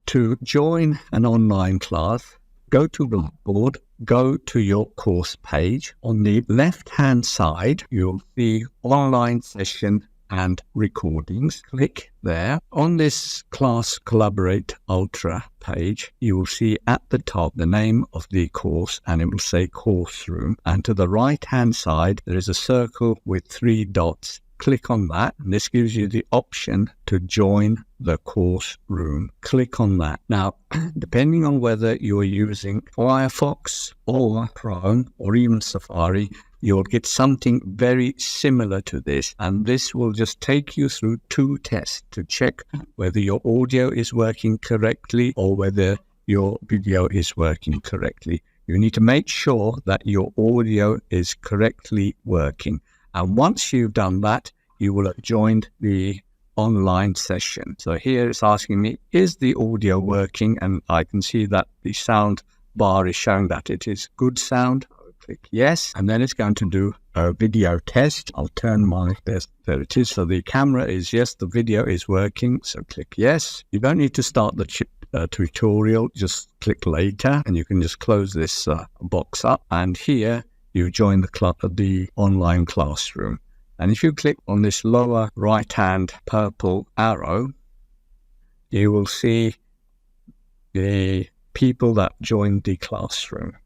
To join an online class, go to BlackBoard, go to your course page. On the left-hand side, you'll see online session and recordings. Click there. On this Class Collaborate Ultra page, you will see at the top the name of the course, and it will say Course Room. And to the right-hand side, there is a circle with 3 dots. Click on that, and this gives you the option to join the course room. Click on that. Now, depending on whether you're using Firefox or Chrome or even Safari, you'll get something very similar to this, and this will just take you through 2 tests to check whether your audio is working correctly or whether your video is working correctly. You need to make sure that your audio is correctly working. And once you've done that, you will have joined the online session. So here it's asking me, is the audio working? And I can see that the sound bar is showing that it is good sound. I'll click yes. And then it's going to do a video test. I'll turn my test. There it is. So the camera is yes, the video is working. So click yes. You don't need to start the tutorial. Just click later, and you can just close this box up. And here, you join the online classroom. And if you click on this lower right-hand purple arrow, you will see the people that joined the classroom.